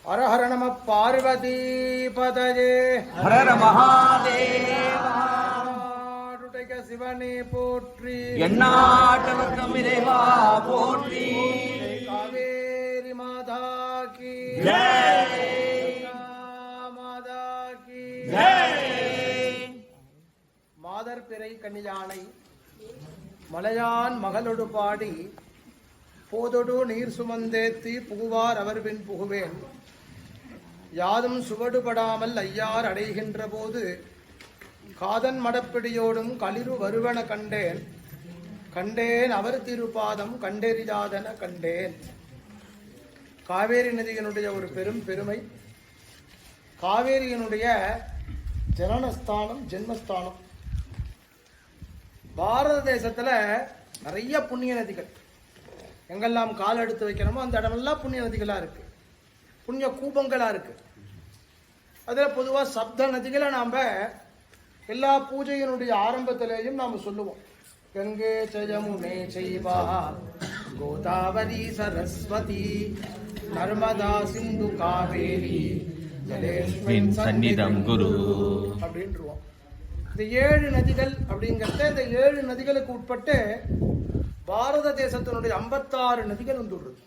ஹர ஹர நம பார்வதி பதயே ஹர மகாதேவா. சிவனே போற்றி, எந்நாட்டவர்க்கும் இறைவா போற்றி. காவேரி மாதா கி ஜெய், மாதா கி ஜெய். மாதர் பிறை கன்னியானை மலையான் மகளொடு பாடி போதொடு நீர் சுமந்தேத்தி புகுவார் அவர் பின் புகுவேன். யாதும் சுவடுபடாமல் ஐயார் அடைகின்ற போது காதன் மடப்பிடியோடும் களிறு வருவன கண்டேன். கண்டேன் அவர் திருப்பாதம் கண்டெறியாதன கண்டேன். காவேரி நதியினுடைய ஒரு பெரும் பெருமை, காவேரியினுடைய ஜனனஸ்தானம் ஜென்மஸ்தானம். பாரத தேசத்துல நிறைய புண்ணிய நதிகள், எங்கெல்லாம் கால் எடுத்து வைக்கிறோமோ அந்த இடமெல்லாம் புண்ணிய நதிகளா இருக்கு, புண்ணிய கூபங்களா இருக்கு. அதுல பொதுவா சப்த நதிகளை நாம எல்லா பூஜையினுடைய ஆரம்பத்திலேயும் நாம சொல்லுவோம். கங்கை ஜமுனே செய்வா கோதாவரி சரஸ்வதி நர்மதா சிந்து காவேரி ஜலேஸ்மின் சந்நிதம் குரு அப்படின்றுவோம். இந்த 7 நதிகள் அப்படிங்கிறத, இந்த 7 நதிகளுக்கு உட்பட்டு பாரத தேசத்தினுடைய 56 நதிகள் வந்துடுறது.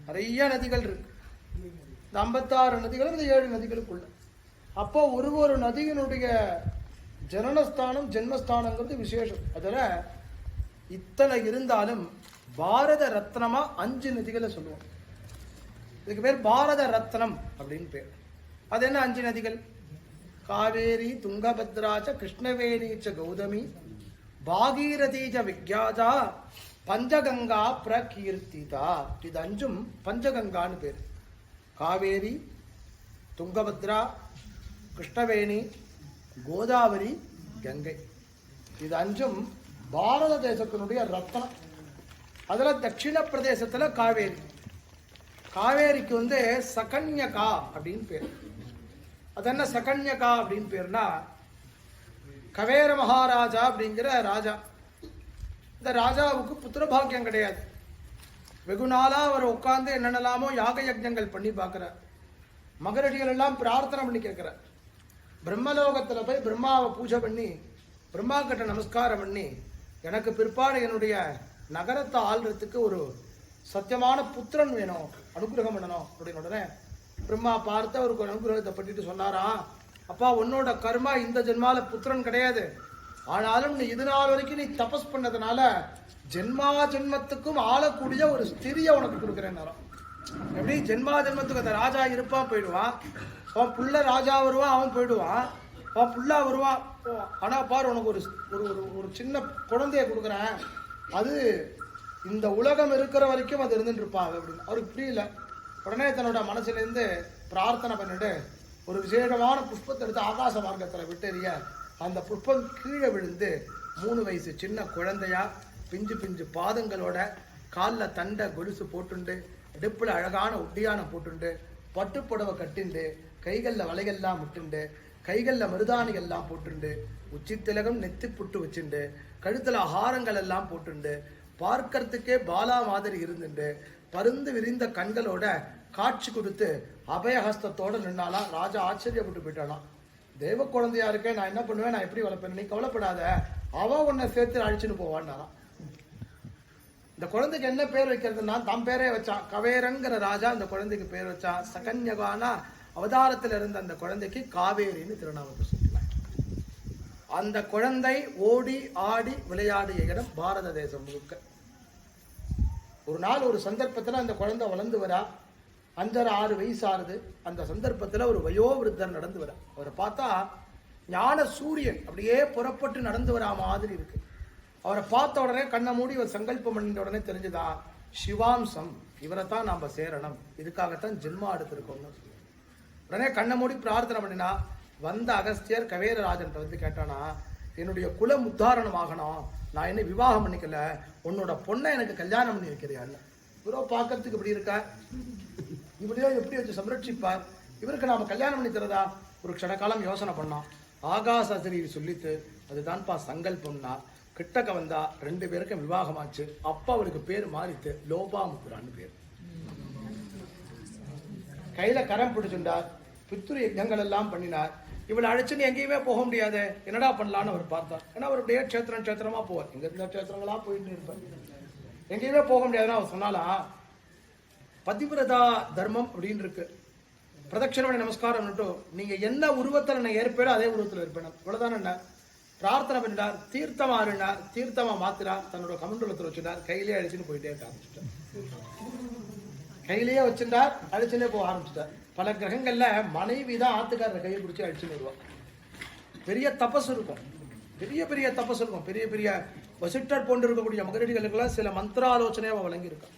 நிறைய நதிகள் இருக்கு. இந்த 56 நதிகளும் இந்த 7 நதிகளுக்குள்ள. அப்போ ஒரு நதியினுடைய ஜனனஸ்தானம் ஜென்மஸ்தானங்கிறது விசேஷம். அதுல இத்தனை இருந்தாலும் பாரத ரத்னமா 5 நதிகளை சொல்லுவோம். இதுக்கு பேர் பாரத ரத்னம் அப்படின்னு பேர். அது என்ன 5 நதிகள்? காவேரி துங்கபத்ராச்ச கிருஷ்ணவேணீச்ச கௌதமி பாகீரதீஜ விக்யாஜா பஞ்சகங்கா பிரகீர்த்திதா. இது 5ம் பஞ்சகங்கான்னு பேர். காவேரி, துங்கபத்ரா, கிருஷ்ணவேணி, கோதாவரி, கங்கை. இது 5ம் பாரத தேசத்தினுடைய ரத்னம். அதுல தட்சிண பிரதேசத்துல காவேரி. காவேரிக்கு சகன்யகா அப்படின்னு பேர். அது என்ன சகன்யகா அப்படின்னு பேர்னா, கவேர மகாராஜா அப்படிங்கிற ராஜா. இந்த ராஜாவுக்கு புத்திர பாக்கியம் கிடையாது. வெகு நாளா அவர் உட்கார்ந்து என்னென்னலாமோ யாக யஜ்ஞங்கள் பண்ணி பார்க்கிறார். மகரிஷிகள் எல்லாம் பிரார்த்தனை பண்ணி கேட்கிறார். பிரம்மலோகத்துல போய் பிரம்மாவை பூஜை பண்ணி பிரம்மா கிட்ட நமஸ்காரம் பண்ணி, எனக்கு பிற்பாடு என்னுடைய நகரத்தை ஆள்றதுக்கு ஒரு சத்தியமான புத்திரன் வேணும், அனுகிரகம் பண்ணணும் அப்படின்னு உடனே பிரம்மா பார்த்து அவருக்கு ஒரு அனுகிரகத்தை பண்ணிட்டு சொன்னாரா, அப்பா உன்னோட கர்மா இந்த ஜென்மால புத்திரன் கிடையாது, ஆனாலும் நீ இது நாள் வரைக்கும் நீ தபஸ் பண்ணதுனால ஜென்மா ஜென்மத்துக்கும் ஆளக்கூடிய ஒரு ஸ்திரியை உனக்கு கொடுக்குறேன்னாராம். எப்படி ஜென்மா ஜென்மத்துக்கு அந்த ராஜா இருப்பான் போயிடுவான், அவன் புள்ள ராஜா வருவான் அவன் போயிடுவான், அவன் புள்ளா வருவான். ஆனா பாரு உனக்கு ஒரு ஒரு சின்ன குழந்தைய கொடுக்குறேன், அது இந்த உலகம் இருக்கிற வரைக்கும் அது இருந்துட்டு இருப்பாங்க அப்படின்னு. அவருக்கு புரியல. உடனே தன்னோட மனசுல இருந்து பிரார்த்தனை பண்ணிட்டு ஒரு விசேஷமான புஷ்பத்தை எடுத்து ஆகாச மார்க்கத்துல விட்டெறிய அந்த புஷ்பம் கீழே விழுந்து 3 வயசு சின்ன குழந்தையா பிஞ்சு பிஞ்சு பாதங்களோட காலில் தண்டை கொலுசு போட்டுண்டு, இடுப்புல அழகான உட்டியானம் போட்டுண்டு, பட்டு புடவை கட்டிண்டு, கைகளில் வலைகள்லாம் முட்டுண்டு, கைகளில் மருதாணிகள் எல்லாம் போட்டுண்டு, உச்சி திலகம் நெத்தி புட்டு வச்சுண்டு, கழுத்துல ஆகாரங்கள் எல்லாம் போட்டுண்டு, பார்க்கறதுக்கே பாலா மாதிரி இருந்துட்டு பருந்து விரிந்த கண்களோட காட்சி கொடுத்து அபயஹஸ்தத்தோட நின்னாலாம். ராஜா ஆச்சரியப்பட்டு போயிட்டாலாம். தெய்வ குழந்தையா இருக்கேன், நான் என்ன பண்ணுவேன், நான் எப்படி வளர்ப்பேன், நீ கவலைப்படாத, அவன் உன்னை சேர்த்து அழிச்சுன்னு போவான்னாலாம். இந்த குழந்தைக்கு என்ன பேர் வைக்கிறதுனா தம் பேரே வச்சான். கவேரங்கிற ராஜா அந்த குழந்தைக்கு பேர் வச்சான். சகன்யகானா அவதாரத்தில் இருந்த அந்த குழந்தைக்கு காவேரின்னு திருநாமத்தை சொல்லினான். அந்த குழந்தை ஓடி ஆடி விளையாடிய இடம் பாரத தேசம் முழுக்க. ஒரு நாள் ஒரு சந்தர்ப்பத்தில் அந்த குழந்தை வளர்ந்து வரா, 5.5-6 வயசு ஆறுது. அந்த சந்தர்ப்பத்தில் ஒரு வயோவிருத்தர் நடந்து வரா. அவரை பார்த்தா ஞான சூரியன் அப்படியே புறப்பட்டு நடந்து வரா மாதிரி இருக்கு. அவரை பார்த்த உடனே கண்ணை மூடி ஒரு சங்கல்பம் பண்ணிட்ட உடனே தெரிஞ்சுதா, சிவாம்சம், இவரை தான் நாம சேரணும், இதுக்காகத்தான் ஜென்மா எடுத்திருக்கோம்னு சொல்லி உடனே கண்ணை மூடி பிரார்த்தனை பண்ணினா. வந்த அகஸ்தியர் கவேரராஜன் கேட்டானா, என்னுடைய குலம் உத்தாரணம் ஆகணும், நான் என்ன விவாகம் பண்ணிக்கல, உன்னோட பொண்ணை எனக்கு கல்யாணம் பண்ணி வைக்கிறியான்னு. இவரோ பார்க்கறதுக்கு இப்படி இருக்கா, இப்படியோ எப்படி வச்சு சம்ரட்சிப்பார், இவருக்கு நாம கல்யாணம் பண்ணி தரதா? ஒரு க்ஷணகாலம் யோசனை பண்ணான். ஆகாசாசிரி சொல்லிட்டு அதுதான்ப்பா சங்கல்பம்னா. கிட்டக்க வந்தா 2 பேருக்கும் விவாகமாச்சு. அப்பா அவருக்கு பேர் மாறித்து லோபாமுத்ரான்னு பேர். கையில கரம் பிடிச்சுட்டார், பித்ரு யஜ்ஞங்கள் எல்லாம் பண்ணினார். இவளை அழைச்சுன்னு எங்கேயுமே போக முடியாது, என்னடா பண்ணலான்னு அவர் பார்த்தார். ஏன்னா அவருடைய க்ஷேத்திரமா போவார், இங்க இருந்த க்ஷேத்திரங்களா போயிட்டு இருப்பார், எங்கேயுமே போக முடியாதுன்னு அவர் சொன்னாலா, பதிவிரதா தர்மம் அப்படின்னு இருக்கு, பிரதட்சணமணி நமஸ்காரம், நீங்க என்ன உருவத்தில் என்ன ஏற்பேடோ அதே உருவத்தில் இருப்பேன், இவ்வளவுதான். என்ன பிரார்த்தனை பண்ணிட்டார், தீர்த்தமா ஆறினார், தீர்த்தமா மாத்தினார், தன்னோட கமண்டலத்தில் வச்சுட்டார், கையிலேயே அழிச்சுன்னு போயிட்டே இருக்க ஆரம்பிச்சுட்டார். கையிலேயே வச்சிருந்தார், அழிச்சுன்னே போக ஆரம்பிச்சுட்டார். பல கிரகங்கள்ல மனைவி தான் ஆத்துக்காரர் கையை பிடிச்சி அழிச்சுன்னு வருவார். பெரிய தபஸ் இருக்கும், பெரிய பெரிய தபஸ் இருக்கும், பெரிய பெரிய வசிட்டர் போன்று இருக்கக்கூடிய மகரிஷிகளுக்கெல்லாம் சில மந்திராலோசனையை வழங்கியிருக்கான்.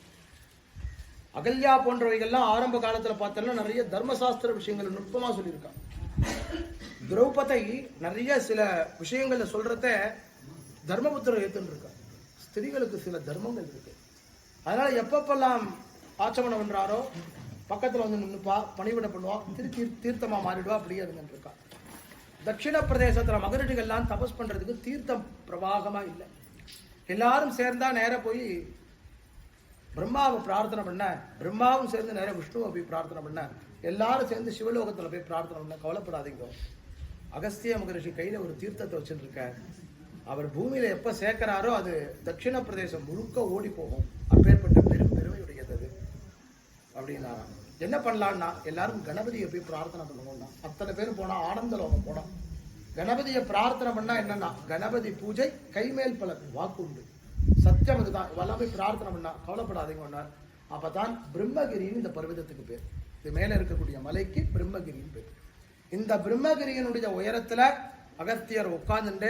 அகல்யா போன்றவைகள்லாம் ஆரம்ப காலத்துல பார்த்தோம்னா நிறைய தர்மசாஸ்திர விஷயங்கள் நுட்பமா சொல்லியிருக்கான். திரௌபதி நிறைய சில விஷயங்கள்ல சொல்றத தர்மபுத்திரர் ஏத்துன்னு இருக்கா. ஸ்திரீகளுக்கு சில தர்மங்கள் இருக்கு, அதனால எப்பப்பெல்லாம் ஆச்சமனம் பண்றாரோ பக்கத்துல வந்து நின்னுப்பா, பணிவிட பண்ணுவா, தீர்த்தமா மாறிடுவா, அப்படியே இருந்துட்டு இருக்கா. தட்சிண பிரதேசத்துல மகரிஷிகள்லாம் தபஸ் பண்றதுக்கு தீர்த்தம் பிரவாகமா இல்லை. எல்லாரும் சேர்ந்தா நேர போய் பிரம்மாவை பிரார்த்தனை பண்ண, பிரம்மாவும் சேர்ந்து நேரம் விஷ்ணுவை போய் பிரார்த்தனை பண்ண, எல்லாரும் சேர்ந்து சிவலோகத்துல போய் பிரார்த்தனை பண்ண. கவலைப்படாதீங்க, அகஸ்திய மகரிஷி கையில ஒரு தீர்த்தத்தை வச்சுட்டு இருக்கார். அவர் பூமியில எப்ப சேர்க்கிறாரோ அது தட்சிண பிரதேசம் முழுக்க ஓடி போகும், அப்பேற்பட்ட பெருமையுடையது அது அப்படின்னா. என்ன பண்ணலான்னா எல்லாரும் கணபதியை போய் பிரார்த்தனை பண்ணுவோம்னா, அத்தனை பேரும் போனா ஆனந்த லோகம் போனோம். கணபதியை பிரார்த்தனை பண்ணா என்னன்னா கணபதி பூஜை கைமேல் பல வாக்கு உண்டு, சத்தியம் அதுதான். இவெல்லாம் போய் பிரார்த்தனை பண்ணா கவலைப்படாதீங்க. அப்பதான் பிரம்மகிரின்னு இந்த பர்வதத்துக்கு பேர். இது மேல இருக்கக்கூடிய மலைக்கு பிரம்மகிரின்னு பேர். இந்த பிரம்மகிரியினுடைய உயரத்துல அகத்தியர் உட்கார்ந்துட்டு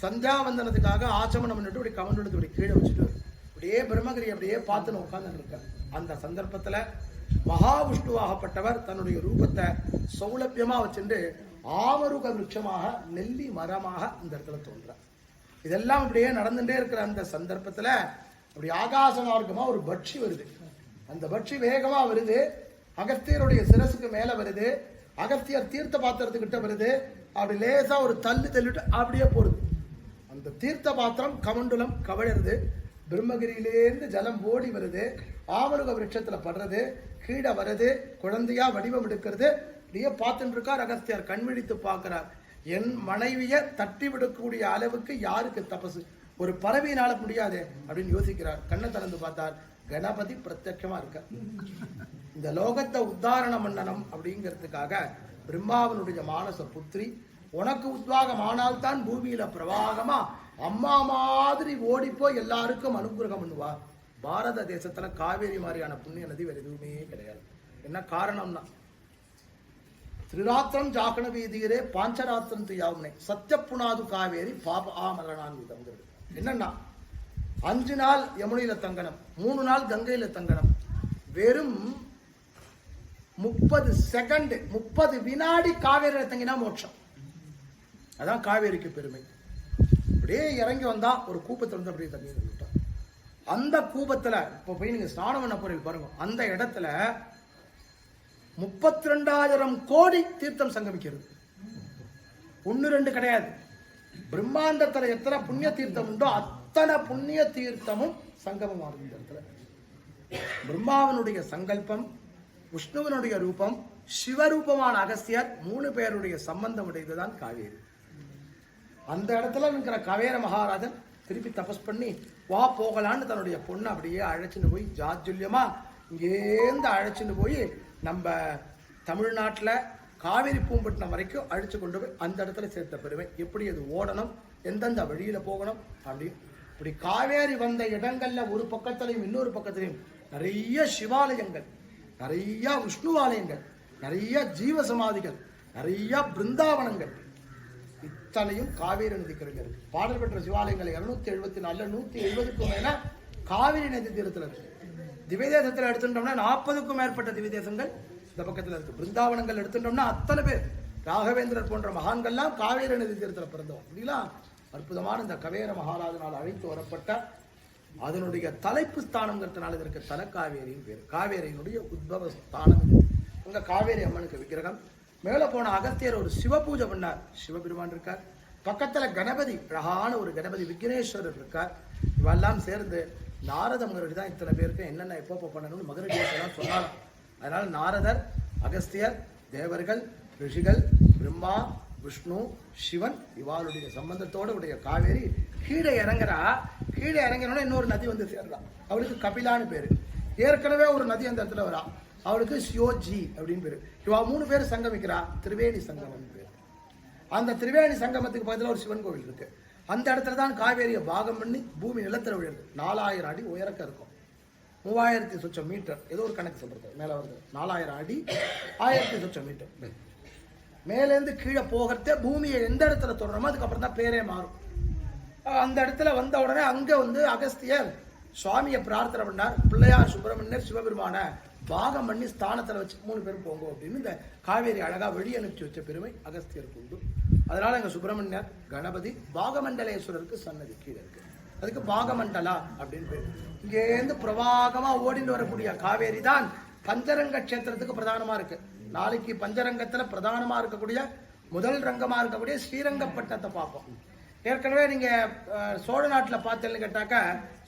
சந்தியாவந்தனத்துக்காக ஆச்சமனம் பண்ணிட்டு இப்படி கமண்டெடுத்து இப்படி கீழே வச்சுட்டு அப்படியே பிரம்மகிரி அப்படியே பார்த்துன்னு உட்கார்ந்துட்டு இருக்கார். அந்த சந்தர்ப்பத்துல மகாவிஷ்ணுவாகப்பட்டவர் தன்னுடைய ரூபத்தை சௌலபியமா வச்சுட்டு ஆமருக விருட்சமாக நெல்லி மரமாக இந்த இடத்துல தோன்றார். இதெல்லாம் இப்படியே நடந்துட்டே இருக்கிற அந்த சந்தர்ப்பத்துல அப்படி ஆகாச மார்க்கமா ஒரு பட்சி வருது. அந்த பட்சி வேகமா வருது, அகஸ்தியருடைய சிரசுக்கு மேல வருது, அகஸ்தியர் தீர்த்த பாத்திரத்துக்கிட்ட வருது, அப்படி லேசா ஒரு தள்ளிட்டு அப்படியே போடுது. அந்த தீர்த்த பாத்திரம் கமண்டலம் கவழருது, பிரம்மகிரியிலேருந்து ஜலம் ஓடி வருது, ஆமருக விருட்சத்துல படுறது, கீழே வருது, குழந்தையா வடிவம் எடுக்கிறது. அப்படியே பார்த்துட்டு இருக்கார் அகஸ்தியர், கண்விழித்து பார்க்கிறார். என் மனைவிய தட்டி விடக்கூடிய அளவுக்கு யாருக்கு தபசு, ஒரு பறவையினால முடியாது அப்படின்னு யோசிக்கிறார். கண்ணை திறந்து பார்த்தார், கணபதி பிரத்யட்சமா இருக்க. இந்த லோகத்தை உத்தாரணம் பண்ணணும் அப்படிங்கிறதுக்காக பிரம்மாவனுடைய மானச புத்திரி, உனக்கு உத்வாகம் ஆனால்தான் பூமியில பிரவாகமா அம்மா மாதிரி ஓடிப்போய் எல்லாருக்கும் அனுகிரகம் பண்ணுவா. பாரத தேசத்துல காவேரி மாதிரியான புண்ணிய நதி வேற எதுவுமே கிடையாது. என்ன காரணம்னா திரிராத்திரம் ஜாகன வீதியிலே பாஞ்சராத்திரம் துயாவுனே சத்திய புனாது காவேரி பாப ஆமரணான் விதங்கிறது. என்னன்னா 5 நாள் யமுனையில தங்கணும், 3 நாள் கங்கையில தங்கணும், வெறும் 30 செகண்ட் 30 வினாடி காவேரியில தங்கினா மோட்சம். அதான் காவேரிக்கு பெருமை. அப்படியே இறங்கி வந்தா ஒரு கூப்பத்துல இருந்து அப்படியே தண்ணி விட்டான். அந்த கூபத்துல இப்ப போய் நீங்க ஸ்நானம் பண்ண போறீங்க பாருங்க, அந்த இடத்துல 32,000 கோடி தீர்த்தம் சங்கமிக்கிறது. 1-2 கிடையாது. பிரம்மாண்டத்துல எத்தனை புண்ணிய தீர்த்தம் உண்டோ அத்தனை புண்ணிய தீர்த்தமும் சங்கமம் ஆகும் இந்த இடத்துல. பிரம்மாவனுடைய சங்கல்பம், விஷ்ணுவனுடைய ரூபம், சிவரூபமான அகஸ்தியர் 3 பேருடைய சம்பந்தம் உடையதுதான் காவேரி. அந்த இடத்துல இருக்கிற கவேர மகாராஜன் திருப்பி தபஸ் பண்ணி வா போகலான்னு தன்னுடைய பொண்ணை அப்படியே அழைச்சிட்டு போய் ஜாஜ்ஜல்யமா இங்கேருந்து அழைச்சிட்டு போய் நம்ம தமிழ்நாட்டில் காவேரி பூம்பட்டினம் வரைக்கும் அழிச்சு கொண்டு போய் அந்த இடத்துல சேர்த்த பெருமை. எப்படி அது ஓடணும், எந்தெந்த வழியில போகணும் அப்படி இப்படி காவேரி வந்த இடங்கள்ல ஒரு பக்கத்திலையும் இன்னொரு பக்கத்திலையும் நிறைய சிவாலயங்கள், நிறைய விஷ்ணுவாலயங்கள், நிறைய ஜீவ சமாதிகள், நிறைய பிருந்தாவனங்கள், இத்தனையும் காவேரி நதிக்கரையில் இருக்கு. பாடல் பெற்ற சிவாலயங்கள் 274 170க்கும் மேல காவிரி நதி தீரத்தில் இருக்கு. திவ்யதேசத்தில் எடுத்துட்டோம்னா 40க்கும் மேற்பட்ட திவ்யதேசங்கள் இந்த பக்கத்தில் இருக்கு. பிருந்தாவனங்கள் எடுத்துட்டோம்னா அத்தனை பேர் ராகவேந்திரர் போன்ற மகான்கள்லாம் காவேரி நதி தீரத்தில் பிறந்தோம். அப்படிங்களா அற்புதமான இந்த கவேர மகாராஜனால் அழைத்து வரப்பட்ட அதனுடைய தலைப்பு ஸ்தானங்கிறதுனால இதற்கு தலக்காவேரியின் பேர். காவேரியினுடைய உத்பவ ஸ்தானம் இது. அங்க காவேரி அம்மனுக்கு விக்கிரகம். மேல போன அகஸ்தியர் ஒரு சிவ பூஜை பண்ணார், சிவபெருமான் இருக்கார். பக்கத்துல கணபதி, அழகான ஒரு கணபதி விக்னேஸ்வரர் இருக்கார். இவெல்லாம் சேர்ந்து நாரத மகரிஷி தான் இத்தனை பேருக்கு என்னென்ன எப்பப்போ பண்ணணும்னு மகரிஷியெல்லாம் சொன்னாலும் அதனால் நாரதர், அகஸ்தியர், தேவர்கள், ரிஷிகள், பிரம்மா, விஷ்ணு, சிவன் இவாளுடைய சம்பந்தத்தோடு உடைய காவேரி கீழே இறங்குறா. கீழே இறங்கினோட இன்னொரு நதி வந்து சேர்றா. அவளுக்கு கபிலான்னு பேரு. ஏற்கனவே ஒரு நதி அந்த இடத்துல வரா, அவளுக்கு சியோஜி அப்படின்னு பேரு. இவா 3 பேர் சங்கமிக்கிறா, திரிவேணி சங்கமம் பேரு. அந்த திரிவேணி சங்கமத்துக்கு பக்கத்துல ஒரு சிவன் கோவில் இருக்கு. அந்த இடத்துல தான் காவேரியை பாகம் பண்ணி பூமி நிலத்தில் விழுது. 4000 அடி உயரக்க இருக்கும், 3000 சொச்சம் மீட்டர், ஏதோ ஒரு கணக்கு சொல்றது மேல வருது. 4000 அடி 1000 சொச்சம் மீட்டர் மேலேருந்து கீழே போகிறதே பூமியை எந்த இடத்துல தொடரமோ அதுக்கப்புறம் தான் பேரே மாறும். அந்த இடத்துல வந்த உடனே அங்க வந்து அகஸ்தியர் சுவாமியை பிரார்த்தனை பண்ணார். பிள்ளையார், சுப்பிரமணியர், சிவபெருமான பாகம் பண்ணி ஸ்தானத்துல வச்சு 3 பேரும் போங்க அப்படின்னு இந்த காவேரி அழகா வெளியே அனுப்பிச்சு வச்ச பெருமை அகஸ்தியருக்கு உண்டு. அதனால எங்க சுப்பிரமணியர், கணபதி, பாகமண்டலேஸ்வரருக்கு சன்னதி கீழே இருக்கு. அதுக்கு பாகமண்டலா அப்படின்னு பேரு. இங்கேருந்து பிரவாகமா ஓடிட்டு வரக்கூடிய காவேரி தான் பஞ்சரங்க கஷேத்திரத்துக்கு பிரதானமா இருக்கு. நாளைக்கு பஞ்சரங்கத்துல பிரதானமா இருக்கக்கூடிய முதல் ரங்கமா இருக்கக்கூடிய ஸ்ரீரங்கப்பட்டத்தை பார்ப்போம். ஏற்கனவே நீங்க சோழ நாட்டுல பார்த்தேன்னு கேட்டாக்க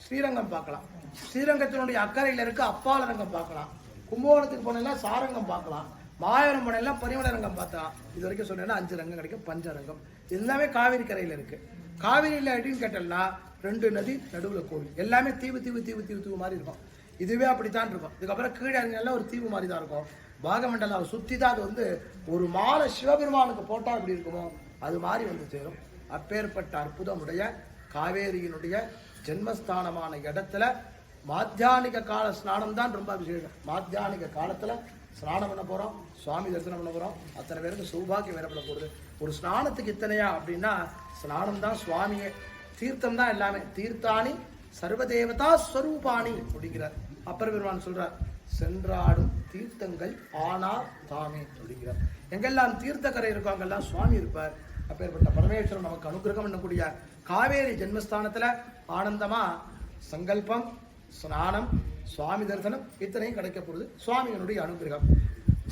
ஸ்ரீரங்கம் பார்க்கலாம். ஸ்ரீரங்கத்தினுடைய அக்கறையில இருக்க அப்பால ரங்கம் பார்க்கலாம். கும்பகோணத்துக்கு போனா சாரங்கம் பார்க்கலாம். மாயவரம் போனா பரிமள ரங்கம் பார்த்தலாம். இது வரைக்கும் சொன்னேன்னா 5 ரங்கம் கிடைக்கும். பஞ்சரங்கம் எல்லாமே காவிரி கரையில இருக்கு. காவிரியில அப்படின்னு கேட்டோம்னா 2 நதி நடுவுல கோவில், எல்லாமே தீவு தீவு தீவு தீவு தீவு மாதிரி இருக்கும். இதுவே அப்படித்தான் இருக்கும். இதுக்கப்புறம் கீழே இறங்கினால ஒரு தீவு மாதிரி தான் இருக்கும். பாகமண்டலாவை சுத்தி தான் அது வந்து ஒரு மாலை சிவபெருமானுக்கு போட்டா எப்படி இருக்குமோ அது மாதிரி வந்து சேரும். அப்பேற்பட்ட அற்புதமுடைய காவேரியினுடைய ஜென்மஸ்தானமான இடத்துல மாத்தியானிக கால ஸ்நானம் தான் ரொம்ப விசேஷம். மாத்தியானிக காலத்துல ஸ்நானம் பண்ண போறோம், சுவாமி தரிசனம் பண்ண போறோம். அத்தனை பேருக்கு சௌபாகியம் ஏற்பட போகுது. ஒரு ஸ்நானத்துக்கு இத்தனையா அப்படின்னா ஸ்நானம் தான் சுவாமியே, தீர்த்தம் தான் எல்லாமே. தீர்த்தானி சர்வதேவதா ஸ்வரூபாணி அப்படிங்கிறார் அப்பர் பெருமான் சொல்றார். சென்றாடும் தீர்த்தங்கள் ஆனார் தாமே அப்படிங்கிறார். எங்கெல்லாம் தீர்த்தக்கரை இருக்கோ அங்கெல்லாம் சுவாமி இருப்பார். அப்பேற்பட்ட பரமேஸ்வரன் நமக்கு அனுகிரகம் பண்ணக்கூடிய காவேரி ஜென்மஸ்தானத்துல ஆனந்தமா சங்கல்பம், ஸ்நானம், சுவாமி தரிசனம் இத்தனையும் கிடைக்க போகுது. சுவாமியினுடைய அனுகிரகம்.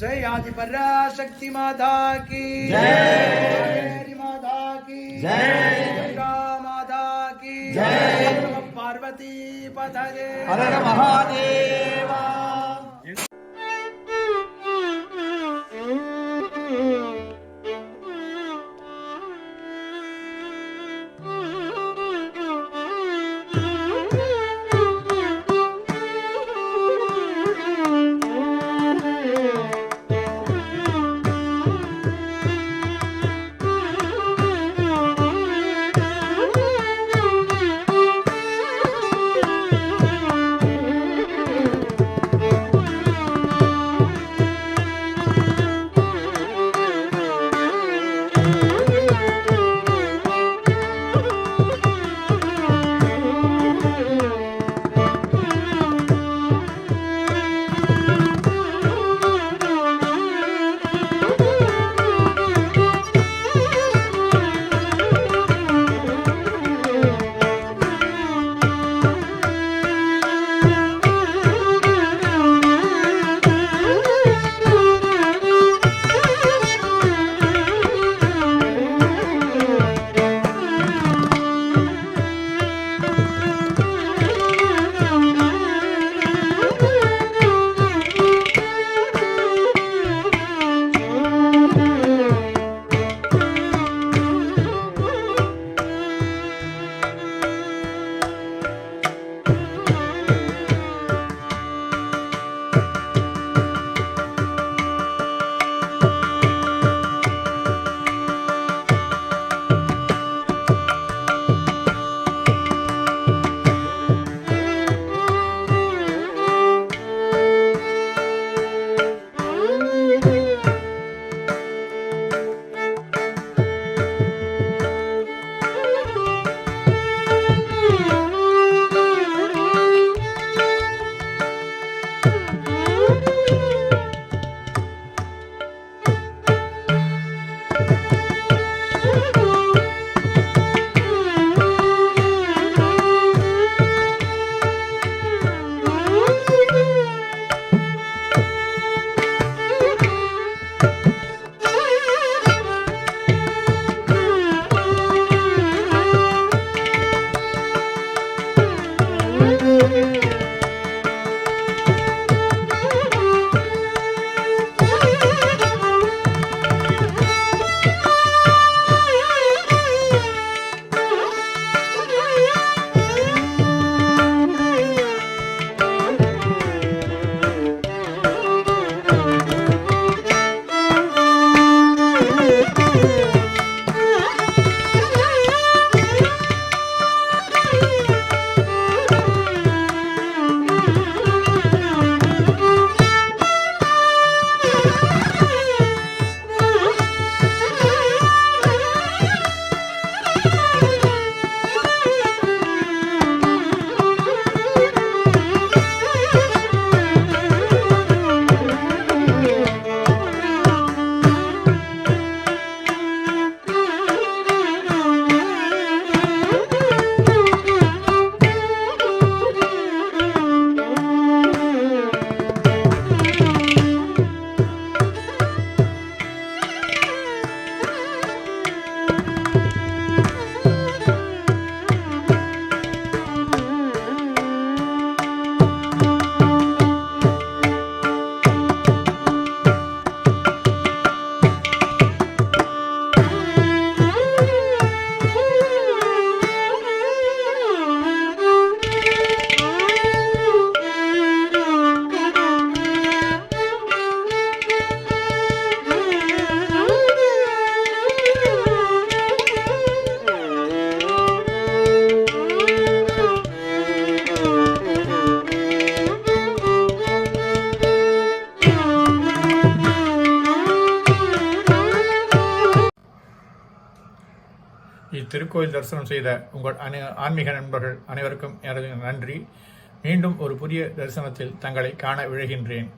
ஜெய் ஆதி பராசக்தி மாதா கி ஜெய், மாதா கி ஜெய், துர்கா மாதா கி ஜெய், பார்வதி பதயே ஹர ஹர மகாதேவா. இத்திருக்கோயில் தரிசனம் செய்த உங்கள் ஆன்மீக நண்பர்கள் அனைவருக்கும் எனது நன்றி. மீண்டும் ஒரு புதிய தரிசனத்தில் தங்களை காண விழைகின்றேன்.